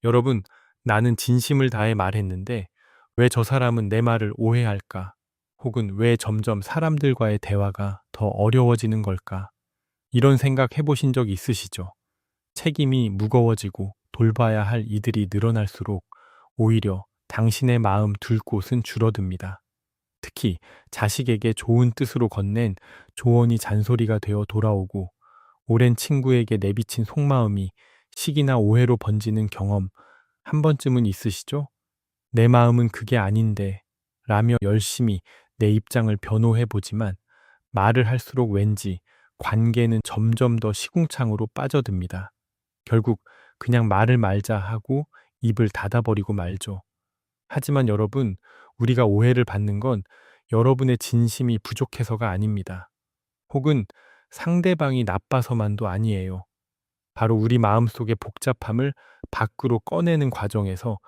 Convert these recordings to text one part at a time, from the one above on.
여러분, 나는 진심을 다해 말했는데 왜 저 사람은 내 말을 오해할까? 혹은 왜 점점 사람들과의 대화가 더 어려워지는 걸까? 이런 생각 해보신 적 있으시죠? 책임이 무거워지고 돌봐야 할 이들이 늘어날수록 오히려 당신의 마음 둘 곳은 줄어듭니다. 특히 자식에게 좋은 뜻으로 건넨 조언이 잔소리가 되어 돌아오고 오랜 친구에게 내비친 속마음이 시기나 오해로 번지는 경험 한 번쯤은 있으시죠? 내 마음은 그게 아닌데 라며 열심히 내 입장을 변호해 보지만 말을 할수록 왠지 관계는 점점 더 시궁창으로 빠져듭니다. 결국 그냥 말을 말자 하고 입을 닫아버리고 말죠. 하지만 여러분, 우리가 오해를 받는 건 여러분의 진심이 부족해서가 아닙니다. 혹은 상대방이 나빠서만도 아니에요. 바로 우리 마음속의 복잡함을 밖으로 꺼내는 과정에서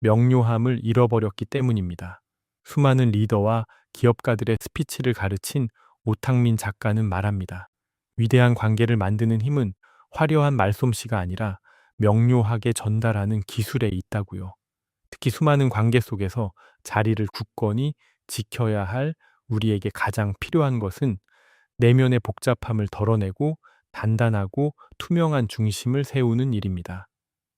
명료함을 잃어버렸기 때문입니다. 수많은 리더와 기업가들의 스피치를 가르친 오탕민 작가는 말합니다. 위대한 관계를 만드는 힘은 화려한 말솜씨가 아니라 명료하게 전달하는 기술에 있다고요. 특히 수많은 관계 속에서 자리를 굳건히 지켜야 할 우리에게 가장 필요한 것은 내면의 복잡함을 덜어내고 단단하고 투명한 중심을 세우는 일입니다.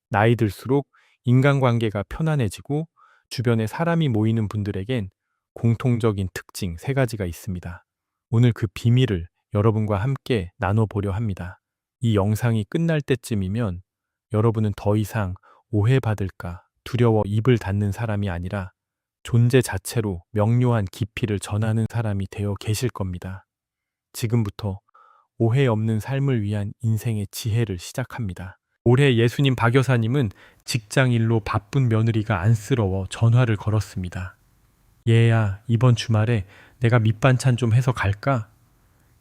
나이 들수록 인간관계가 편안해지고 주변에 사람이 모이는 분들에겐 공통적인 특징 세 가지가 있습니다. 오늘 그 비밀을 여러분과 함께 나눠보려 합니다. 이 영상이 끝날 때쯤이면 여러분은 더 이상 오해받을까 두려워 입을 닫는 사람이 아니라 존재 자체로 명료한 깊이를 전하는 사람이 되어 계실 겁니다. 지금부터 오해 없는 삶을 위한 인생의 지혜를 시작합니다. 올해 예수님 박여사님은 직장일로 바쁜 며느리가 안쓰러워 전화를 걸었습니다. 얘야, 이번 주말에 내가 밑반찬 좀 해서 갈까?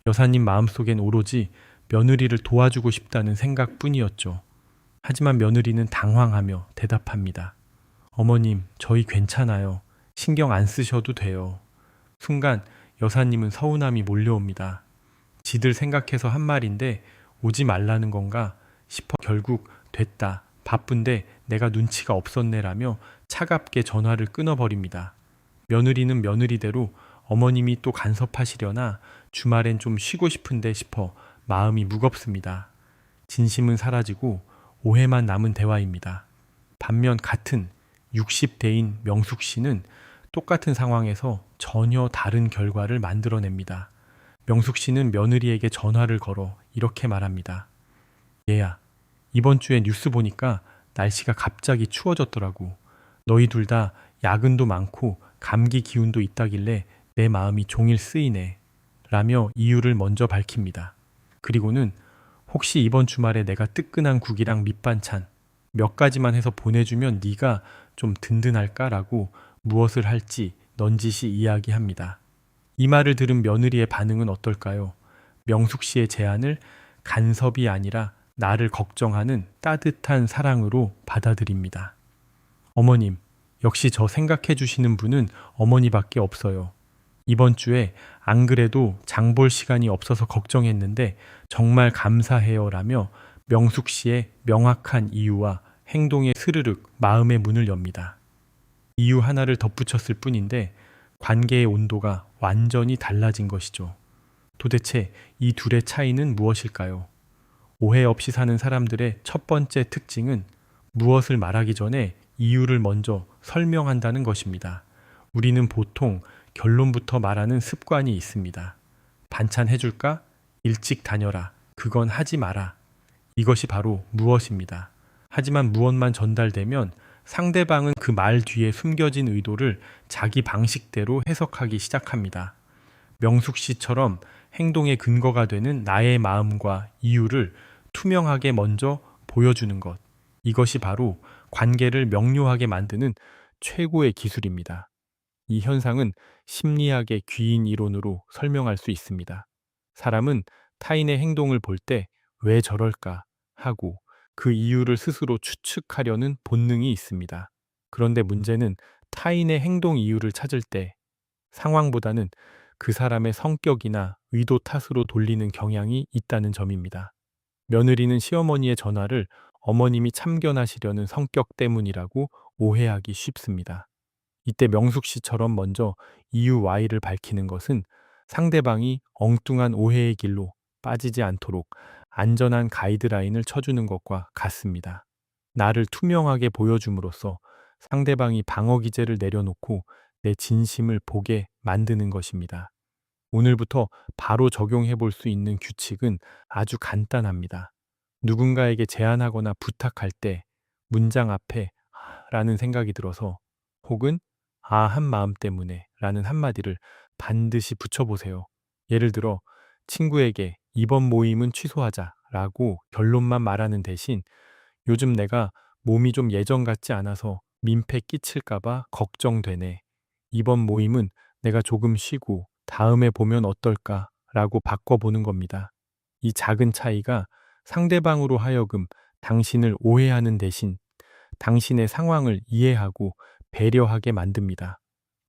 여사님 마음속엔 오로지 며느리를 도와주고 싶다는 생각뿐이었죠. 하지만 며느리는 당황하며 대답합니다. 어머님, 저희 괜찮아요. 신경 안 쓰셔도 돼요. 순간 여사님은 서운함이 몰려옵니다. 지들 생각해서 한 말인데 오지 말라는 건가 싶어 결국 됐다. 바쁜데 내가 눈치가 없었네라며 차갑게 전화를 끊어버립니다. 며느리는 며느리대로 어머님이 또 간섭하시려나 주말엔 좀 쉬고 싶은데 싶어 마음이 무겁습니다. 진심은 사라지고 오해만 남은 대화입니다. 반면 같은 60대인 명숙 씨는 똑같은 상황에서 전혀 다른 결과를 만들어냅니다. 명숙 씨는 며느리에게 전화를 걸어 이렇게 말합니다. 얘야, 이번 주에 뉴스 보니까 날씨가 갑자기 추워졌더라고. 너희 둘 다 야근도 많고 감기 기운도 있다길래 내 마음이 종일 쓰이네. 라며 이유를 먼저 밝힙니다. 그리고는 혹시 이번 주말에 내가 뜨끈한 국이랑 밑반찬 몇 가지만 해서 보내주면 네가 좀 든든할까라고 무엇을 할지 넌지시 이야기합니다. 이 말을 들은 며느리의 반응은 어떨까요? 명숙 씨의 제안을 간섭이 아니라 나를 걱정하는 따뜻한 사랑으로 받아들입니다. 어머님, 역시 저 생각해 주시는 분은 어머니밖에 없어요. 이번 주에 안 그래도 장볼 시간이 없어서 걱정했는데 정말 감사해요 라며 명숙 씨의 명확한 이유와 행동에 스르륵 마음의 문을 엽니다. 이유 하나를 덧붙였을 뿐인데 관계의 온도가 완전히 달라진 것이죠. 도대체 이 둘의 차이는 무엇일까요? 오해 없이 사는 사람들의 첫 번째 특징은 무엇을 말하기 전에 이유를 먼저 설명한다는 것입니다. 우리는 보통 결론부터 말하는 습관이 있습니다. 반찬 해줄까? 일찍 다녀라. 그건 하지 마라. 이것이 바로 무엇입니다. 하지만 무엇만 전달되면 상대방은 그 말 뒤에 숨겨진 의도를 자기 방식대로 해석하기 시작합니다. 명숙 씨처럼 행동의 근거가 되는 나의 마음과 이유를 투명하게 먼저 보여주는 것. 이것이 바로 관계를 명료하게 만드는 최고의 기술입니다. 이 현상은 심리학의 귀인 이론으로 설명할 수 있습니다. 사람은 타인의 행동을 볼 때 왜 저럴까 하고 그 이유를 스스로 추측하려는 본능이 있습니다. 그런데 문제는 타인의 행동 이유를 찾을 때 상황보다는 그 사람의 성격이나 의도 탓으로 돌리는 경향이 있다는 점입니다. 며느리는 시어머니의 전화를 어머님이 참견하시려는 성격 때문이라고 오해하기 쉽습니다. 이때 명숙 씨처럼 먼저 이유 Y를 밝히는 것은 상대방이 엉뚱한 오해의 길로 빠지지 않도록 안전한 가이드라인을 쳐주는 것과 같습니다. 나를 투명하게 보여줌으로써 상대방이 방어 기제를 내려놓고 내 진심을 보게 만드는 것입니다. 오늘부터 바로 적용해 볼 수 있는 규칙은 아주 간단합니다. 누군가에게 제안하거나 부탁할 때 문장 앞에 라는 생각이 들어서 혹은 한 마음 때문에 라는 한마디를 반드시 붙여보세요. 예를 들어 친구에게 이번 모임은 취소하자 라고 결론만 말하는 대신 요즘 내가 몸이 좀 예전 같지 않아서 민폐 끼칠까봐 걱정되네. 이번 모임은 내가 조금 쉬고 다음에 보면 어떨까? 라고 바꿔보는 겁니다. 이 작은 차이가 상대방으로 하여금 당신을 오해하는 대신 당신의 상황을 이해하고 배려하게 만듭니다.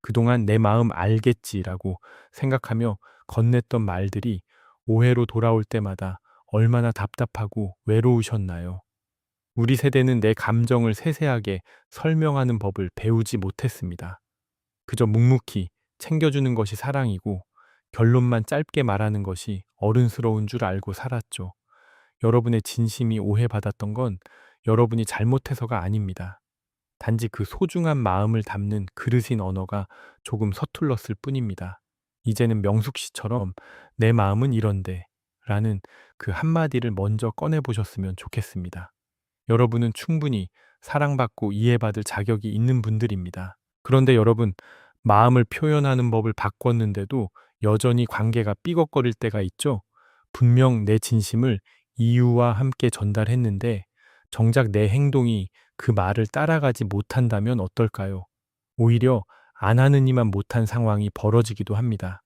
그동안 내 마음 알겠지라고 생각하며 건넸던 말들이 오해로 돌아올 때마다 얼마나 답답하고 외로우셨나요? 우리 세대는 내 감정을 세세하게 설명하는 법을 배우지 못했습니다. 그저 묵묵히 챙겨주는 것이 사랑이고 결론만 짧게 말하는 것이 어른스러운 줄 알고 살았죠. 여러분의 진심이 오해받았던 건 여러분이 잘못해서가 아닙니다. 단지 그 소중한 마음을 담는 그릇인 언어가 조금 서툴렀을 뿐입니다. 이제는 명숙 씨처럼 내 마음은 이런데 라는 그 한마디를 먼저 꺼내보셨으면 좋겠습니다. 여러분은 충분히 사랑받고 이해받을 자격이 있는 분들입니다. 그런데 여러분, 마음을 표현하는 법을 바꿨는데도 여전히 관계가 삐걱거릴 때가 있죠? 분명 내 진심을 이유와 함께 전달했는데 정작 내 행동이 그 말을 따라가지 못한다면 어떨까요? 오히려 안 하느니만 못한 상황이 벌어지기도 합니다.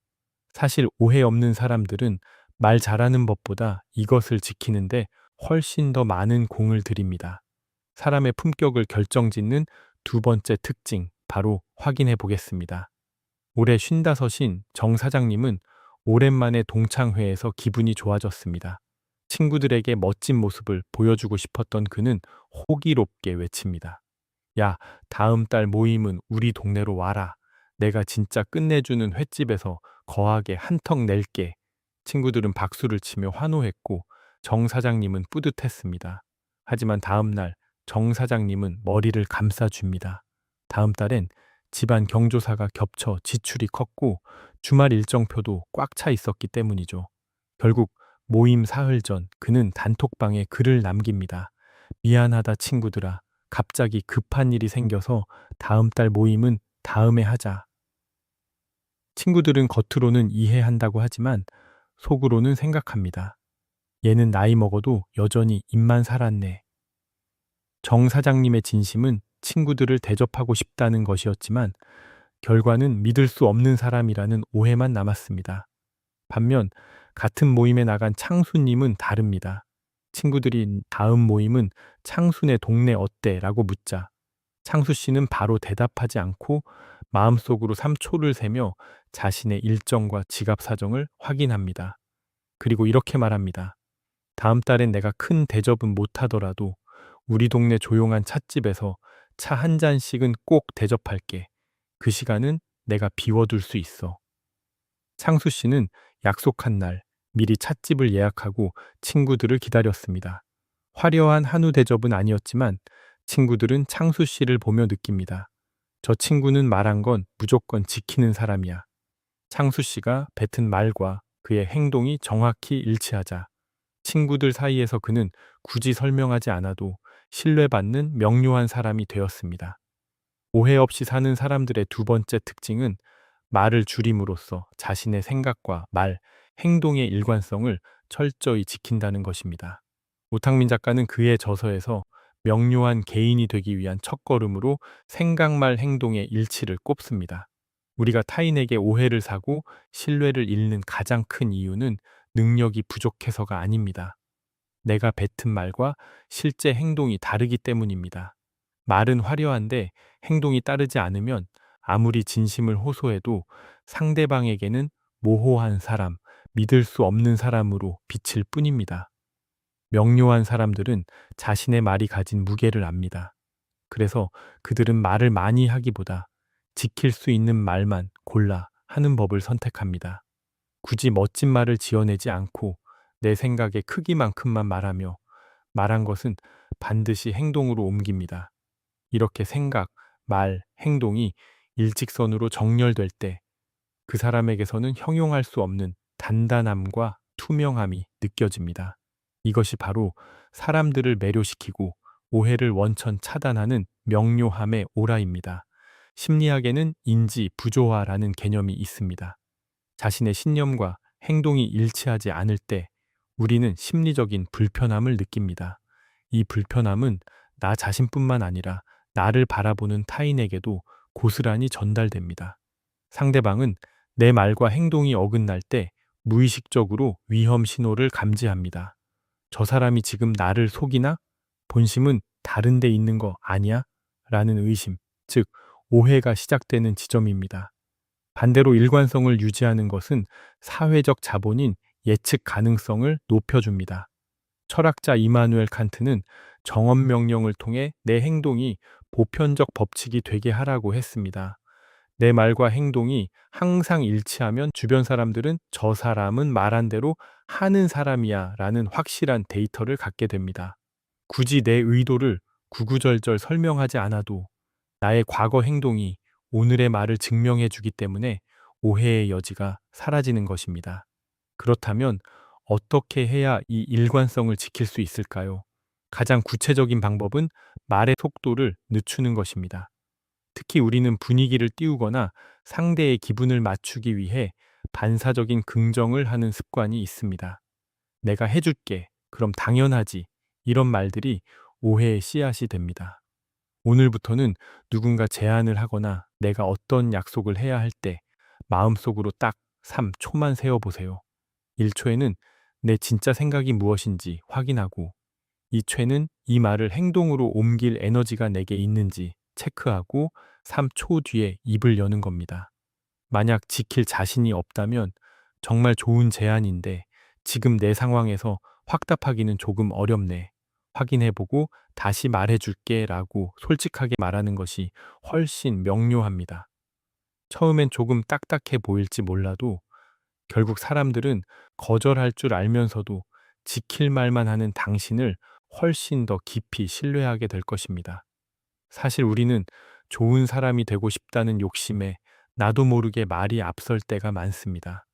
사실 오해 없는 사람들은 말 잘하는 법보다 이것을 지키는데 훨씬 더 많은 공을 들입니다. 사람의 품격을 결정짓는 두 번째 특징, 바로 확인해 보겠습니다. 올해 55신 정 사장님은 오랜만에 동창회에서 기분이 좋아졌습니다. 친구들에게 멋진 모습을 보여주고 싶었던 그는 호기롭게 외칩니다. 야, 다음 달 모임은 우리 동네로 와라. 내가 진짜 끝내주는 횟집에서 거하게 한턱 낼게. 친구들은 박수를 치며 환호했고 정 사장님은 뿌듯했습니다. 하지만 다음 날 정 사장님은 머리를 감싸줍니다. 다음 달엔 집안 경조사가 겹쳐 지출이 컸고 주말 일정표도 꽉 차 있었기 때문이죠. 결국 모임 사흘 전 그는 단톡방에 글을 남깁니다. 미안하다 친구들아. 갑자기 급한 일이 생겨서 다음 달 모임은 다음에 하자. 친구들은 겉으로는 이해한다고 하지만 속으로는 생각합니다. 얘는 나이 먹어도 여전히 입만 살았네. 정 사장님의 진심은 친구들을 대접하고 싶다는 것이었지만 결과는 믿을 수 없는 사람이라는 오해만 남았습니다. 반면 같은 모임에 나간 창수님은 다릅니다. 친구들이 다음 모임은 창수네 동네 어때? 라고 묻자 창수 씨는 바로 대답하지 않고 마음속으로 3초를 세며 자신의 일정과 지갑 사정을 확인합니다. 그리고 이렇게 말합니다. 다음 달엔 내가 큰 대접은 못하더라도 우리 동네 조용한 찻집에서 차 한 잔씩은 꼭 대접할게. 그 시간은 내가 비워둘 수 있어. 창수 씨는 약속한 날 미리 찻집을 예약하고 친구들을 기다렸습니다. 화려한 한우 대접은 아니었지만 친구들은 창수 씨를 보며 느낍니다. 저 친구는 말한 건 무조건 지키는 사람이야. 창수 씨가 뱉은 말과 그의 행동이 정확히 일치하자 친구들 사이에서 그는 굳이 설명하지 않아도 신뢰받는 명료한 사람이 되었습니다. 오해 없이 사는 사람들의 두 번째 특징은 말을 줄임으로써 자신의 생각과 말, 행동의 일관성을 철저히 지킨다는 것입니다. 오탕민 작가는 그의 저서에서 명료한 개인이 되기 위한 첫걸음으로 생각말 행동의 일치를 꼽습니다. 우리가 타인에게 오해를 사고 신뢰를 잃는 가장 큰 이유는 능력이 부족해서가 아닙니다. 내가 뱉은 말과 실제 행동이 다르기 때문입니다. 말은 화려한데 행동이 따르지 않으면 아무리 진심을 호소해도 상대방에게는 모호한 사람, 믿을 수 없는 사람으로 비칠 뿐입니다. 명료한 사람들은 자신의 말이 가진 무게를 압니다. 그래서 그들은 말을 많이 하기보다 지킬 수 있는 말만 골라 하는 법을 선택합니다. 굳이 멋진 말을 지어내지 않고 내 생각의 크기만큼만 말하며 말한 것은 반드시 행동으로 옮깁니다. 이렇게 생각, 말, 행동이 일직선으로 정렬될 때 그 사람에게서는 형용할 수 없는 단단함과 투명함이 느껴집니다. 이것이 바로 사람들을 매료시키고 오해를 원천 차단하는 명료함의 오라입니다. 심리학에는 인지 부조화라는 개념이 있습니다. 자신의 신념과 행동이 일치하지 않을 때 우리는 심리적인 불편함을 느낍니다. 이 불편함은 나 자신뿐만 아니라 나를 바라보는 타인에게도 고스란히 전달됩니다. 상대방은 내 말과 행동이 어긋날 때 무의식적으로 위험 신호를 감지합니다. 저 사람이 지금 나를 속이나? 본심은 다른 데 있는 거 아니야? 라는 의심, 즉 오해가 시작되는 지점입니다. 반대로 일관성을 유지하는 것은 사회적 자본인 예측 가능성을 높여줍니다. 철학자 이마누엘 칸트는 정언 명령을 통해 내 행동이 보편적 법칙이 되게 하라고 했습니다. 내 말과 행동이 항상 일치하면 주변 사람들은 저 사람은 말한 대로 하는 사람이야 라는 확실한 데이터를 갖게 됩니다. 굳이 내 의도를 구구절절 설명하지 않아도 나의 과거 행동이 오늘의 말을 증명해 주기 때문에 오해의 여지가 사라지는 것입니다. 그렇다면 어떻게 해야 이 일관성을 지킬 수 있을까요? 가장 구체적인 방법은 말의 속도를 늦추는 것입니다. 특히 우리는 분위기를 띄우거나 상대의 기분을 맞추기 위해 반사적인 긍정을 하는 습관이 있습니다. 내가 해줄게. 그럼 당연하지. 이런 말들이 오해의 씨앗이 됩니다. 오늘부터는 누군가 제안을 하거나 내가 어떤 약속을 해야 할 때 마음속으로 딱 3초만 세어보세요. 1초에는 내 진짜 생각이 무엇인지 확인하고 2초에는 이 말을 행동으로 옮길 에너지가 내게 있는지 체크하고 3초 뒤에 입을 여는 겁니다. 만약 지킬 자신이 없다면 정말 좋은 제안인데 지금 내 상황에서 확답하기는 조금 어렵네. 확인해보고 다시 말해줄게 라고 솔직하게 말하는 것이 훨씬 명료합니다. 처음엔 조금 딱딱해 보일지 몰라도 결국 사람들은 거절할 줄 알면서도 지킬 말만 하는 당신을 훨씬 더 깊이 신뢰하게 될 것입니다. 사실 우리는 좋은 사람이 되고 싶다는 욕심에 나도 모르게 말이 앞설 때가 많습니다.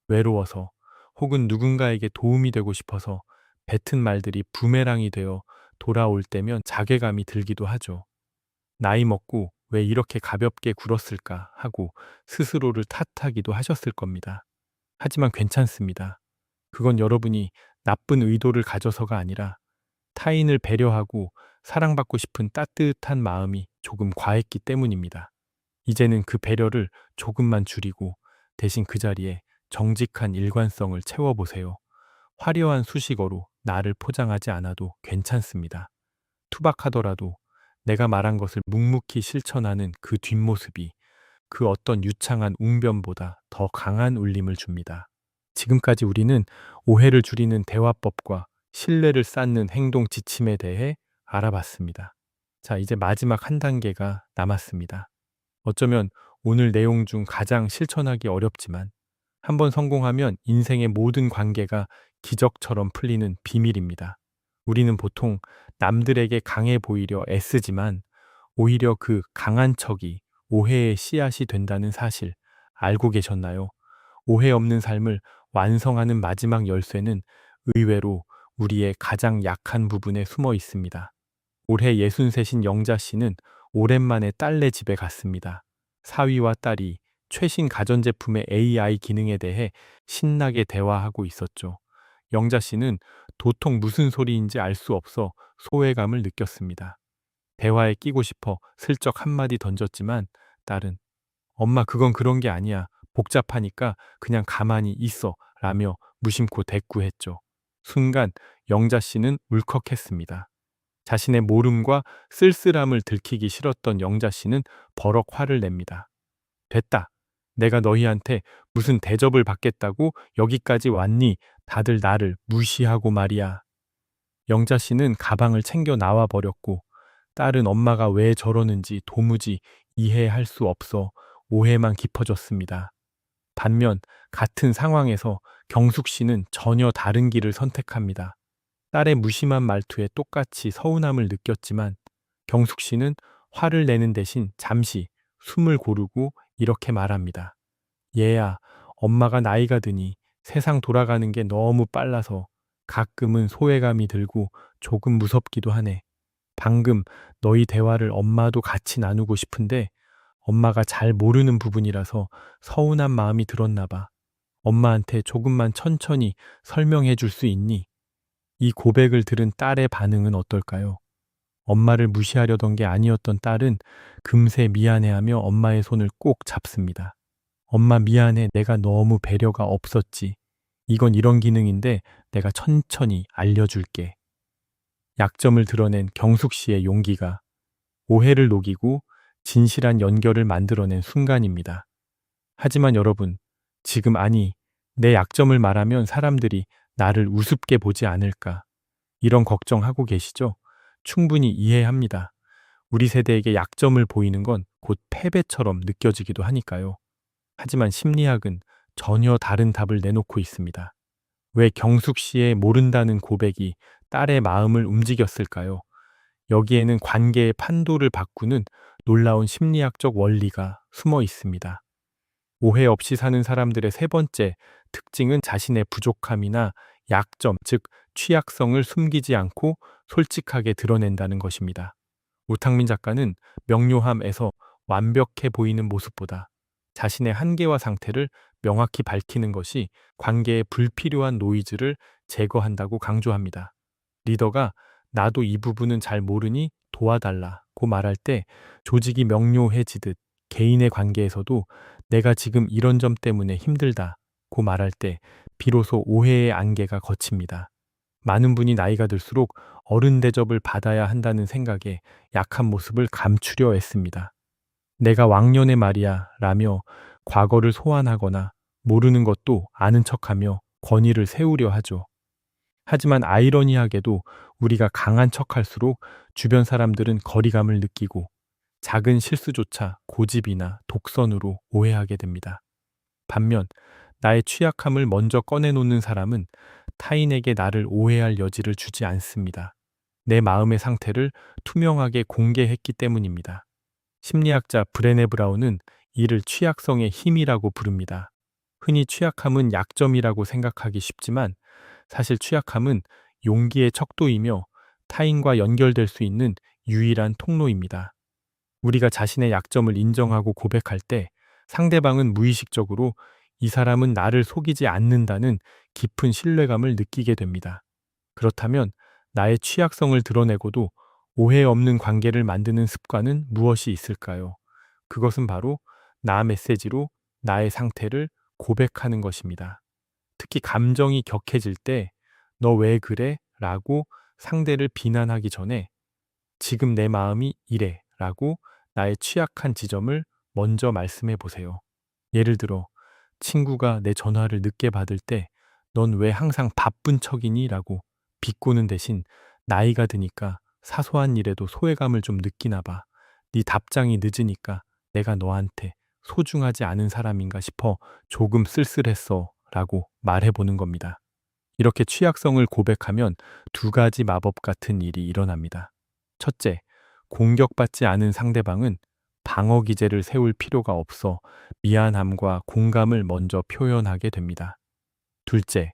외로워서 혹은 누군가에게 도움이 되고 싶어서 뱉은 말들이 부메랑이 되어 돌아올 때면 자괴감이 들기도 하죠. 나이 먹고 왜 이렇게 가볍게 굴었을까 하고 스스로를 탓하기도 하셨을 겁니다. 하지만 괜찮습니다. 그건 여러분이 나쁜 의도를 가져서가 아니라 타인을 배려하고 사랑받고 싶은 따뜻한 마음이 조금 과했기 때문입니다. 이제는 그 배려를 조금만 줄이고 대신 그 자리에 정직한 일관성을 채워보세요. 화려한 수식어로 나를 포장하지 않아도 괜찮습니다. 투박하더라도 내가 말한 것을 묵묵히 실천하는 그 뒷모습이 그 어떤 유창한 웅변보다 더 강한 울림을 줍니다. 지금까지 우리는 오해를 줄이는 대화법과 신뢰를 쌓는 행동 지침에 대해 알아봤습니다. 자, 이제 마지막 한 단계가 남았습니다. 어쩌면 오늘 내용 중 가장 실천하기 어렵지만 한번 성공하면 인생의 모든 관계가 기적처럼 풀리는 비밀입니다. 우리는 보통 남들에게 강해 보이려 애쓰지만 오히려 그 강한 척이 오해의 씨앗이 된다는 사실 알고 계셨나요? 오해 없는 삶을 완성하는 마지막 열쇠는 의외로 우리의 가장 약한 부분에 숨어 있습니다. 올해 63인 영자 씨는 오랜만에 딸네 집에 갔습니다. 사위와 딸이 최신 가전제품의 AI 기능에 대해 신나게 대화하고 있었죠. 영자 씨는 도통 무슨 소리인지 알 수 없어 소외감을 느꼈습니다. 대화에 끼고 싶어 슬쩍 한마디 던졌지만 딸은 엄마 그건 그런 게 아니야. 복잡하니까 그냥 가만히 있어 라며 무심코 대꾸했죠. 순간 영자 씨는 울컥했습니다. 자신의 모름과 쓸쓸함을 들키기 싫었던 영자 씨는 버럭 화를 냅니다. 됐다. 내가 너희한테 무슨 대접을 받겠다고 여기까지 왔니? 다들 나를 무시하고 말이야. 영자 씨는 가방을 챙겨 나와 버렸고 딸은 엄마가 왜 저러는지 도무지 이해할 수 없어 오해만 깊어졌습니다. 반면 같은 상황에서 경숙 씨는 전혀 다른 길을 선택합니다. 딸의 무심한 말투에 똑같이 서운함을 느꼈지만 경숙 씨는 화를 내는 대신 잠시 숨을 고르고 이렇게 말합니다. 얘야, 엄마가 나이가 드니 세상 돌아가는 게 너무 빨라서 가끔은 소외감이 들고 조금 무섭기도 하네. 방금 너희 대화를 엄마도 같이 나누고 싶은데 엄마가 잘 모르는 부분이라서 서운한 마음이 들었나 봐. 엄마한테 조금만 천천히 설명해 줄 수 있니? 이 고백을 들은 딸의 반응은 어떨까요? 엄마를 무시하려던 게 아니었던 딸은 금세 미안해하며 엄마의 손을 꼭 잡습니다. 엄마 미안해. 내가 너무 배려가 없었지. 이건 이런 기능인데 내가 천천히 알려줄게. 약점을 드러낸 경숙 씨의 용기가 오해를 녹이고 진실한 연결을 만들어낸 순간입니다. 하지만 여러분, 지금 내 약점을 말하면 사람들이 나를 우습게 보지 않을까? 이런 걱정하고 계시죠? 충분히 이해합니다. 우리 세대에게 약점을 보이는 건 곧 패배처럼 느껴지기도 하니까요. 하지만 심리학은 전혀 다른 답을 내놓고 있습니다. 왜 경숙 씨의 모른다는 고백이 딸의 마음을 움직였을까요? 여기에는 관계의 판도를 바꾸는 놀라운 심리학적 원리가 숨어 있습니다. 오해 없이 사는 사람들의 세 번째 특징은 자신의 부족함이나 약점, 즉 취약성을 숨기지 않고 솔직하게 드러낸다는 것입니다. 우탕민 작가는 명료함에서 완벽해 보이는 모습보다 자신의 한계와 상태를 명확히 밝히는 것이 관계의 불필요한 노이즈를 제거한다고 강조합니다. 리더가 나도 이 부분은 잘 모르니 도와달라고 말할 때 조직이 명료해지듯 개인의 관계에서도 내가 지금 이런 점 때문에 힘들다고 말할 때 비로소 오해의 안개가 걷힙니다. 많은 분이 나이가 들수록 어른 대접을 받아야 한다는 생각에 약한 모습을 감추려 애씁니다. 내가 왕년의 말이야 라며 과거를 소환하거나 모르는 것도 아는 척하며 권위를 세우려 하죠. 하지만 아이러니하게도 우리가 강한 척할수록 주변 사람들은 거리감을 느끼고 작은 실수조차 고집이나 독선으로 오해하게 됩니다. 반면 나의 취약함을 먼저 꺼내놓는 사람은 타인에게 나를 오해할 여지를 주지 않습니다. 내 마음의 상태를 투명하게 공개했기 때문입니다. 심리학자 브레네 브라운은 이를 취약성의 힘이라고 부릅니다. 흔히 취약함은 약점이라고 생각하기 쉽지만 사실 취약함은 용기의 척도이며 타인과 연결될 수 있는 유일한 통로입니다. 우리가 자신의 약점을 인정하고 고백할 때 상대방은 무의식적으로 이 사람은 나를 속이지 않는다는 깊은 신뢰감을 느끼게 됩니다. 그렇다면 나의 취약성을 드러내고도 오해 없는 관계를 만드는 습관은 무엇이 있을까요? 그것은 바로 나 메시지로 나의 상태를 고백하는 것입니다. 특히 감정이 격해질 때 너 왜 그래? 라고 상대를 비난하기 전에 지금 내 마음이 이래 라고 나의 취약한 지점을 먼저 말씀해 보세요. 예를 들어 친구가 내 전화를 늦게 받을 때 넌 왜 항상 바쁜 척이니? 라고 비꼬는 대신 나이가 드니까 사소한 일에도 소외감을 좀 느끼나 봐. 네 답장이 늦으니까 내가 너한테 소중하지 않은 사람인가 싶어 조금 쓸쓸했어 라고 말해보는 겁니다. 이렇게 취약성을 고백하면 두 가지 마법 같은 일이 일어납니다. 첫째, 공격받지 않은 상대방은 방어 기제를 세울 필요가 없어 미안함과 공감을 먼저 표현하게 됩니다. 둘째,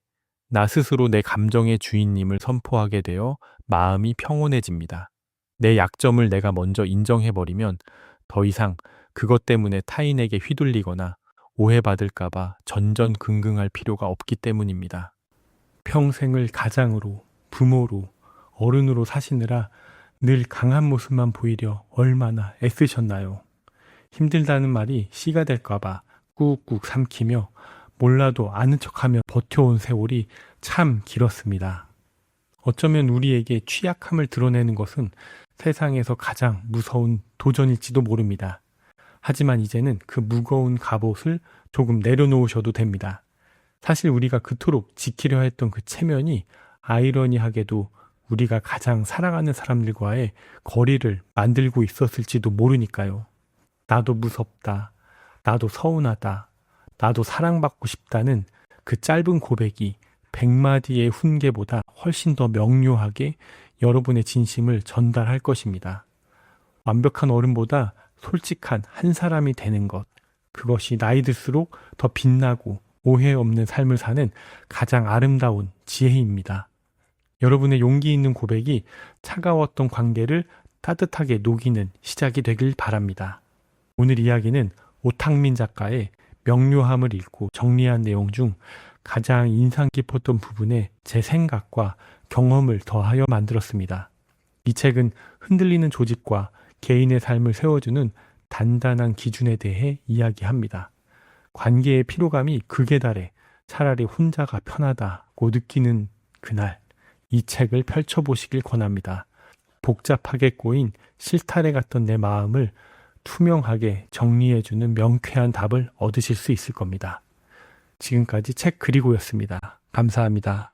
나 스스로 내 감정의 주인님을 선포하게 되어 마음이 평온해집니다. 내 약점을 내가 먼저 인정해버리면 더 이상 그것 때문에 타인에게 휘둘리거나 오해받을까봐 전전긍긍할 필요가 없기 때문입니다. 평생을 가장으로, 부모로, 어른으로 사시느라 늘 강한 모습만 보이려 얼마나 애쓰셨나요? 힘들다는 말이 씨가 될까봐 꾹꾹 삼키며 몰라도 아는 척하며 버텨온 세월이 참 길었습니다. 어쩌면 우리에게 취약함을 드러내는 것은 세상에서 가장 무서운 도전일지도 모릅니다. 하지만 이제는 그 무거운 갑옷을 조금 내려놓으셔도 됩니다. 사실 우리가 그토록 지키려 했던 그 체면이 아이러니하게도 우리가 가장 사랑하는 사람들과의 거리를 만들고 있었을지도 모르니까요. 나도 무섭다. 나도 서운하다. 나도 사랑받고 싶다는 그 짧은 고백이 100마디의 훈계보다 훨씬 더 명료하게 여러분의 진심을 전달할 것입니다. 완벽한 어른보다 솔직한 한 사람이 되는 것, 그것이 나이 들수록 더 빛나고 오해 없는 삶을 사는 가장 아름다운 지혜입니다. 여러분의 용기 있는 고백이 차가웠던 관계를 따뜻하게 녹이는 시작이 되길 바랍니다. 오늘 이야기는 오탕민 작가의 명료함을 읽고 정리한 내용 중 가장 인상 깊었던 부분에 제 생각과 경험을 더하여 만들었습니다. 이 책은 흔들리는 조직과 개인의 삶을 세워주는 단단한 기준에 대해 이야기합니다. 관계의 피로감이 극에 달해 차라리 혼자가 편하다고 느끼는 그날, 이 책을 펼쳐보시길 권합니다. 복잡하게 꼬인 실타래 같던 내 마음을 투명하게 정리해주는 명쾌한 답을 얻으실 수 있을 겁니다. 지금까지 책 그리고였습니다. 감사합니다.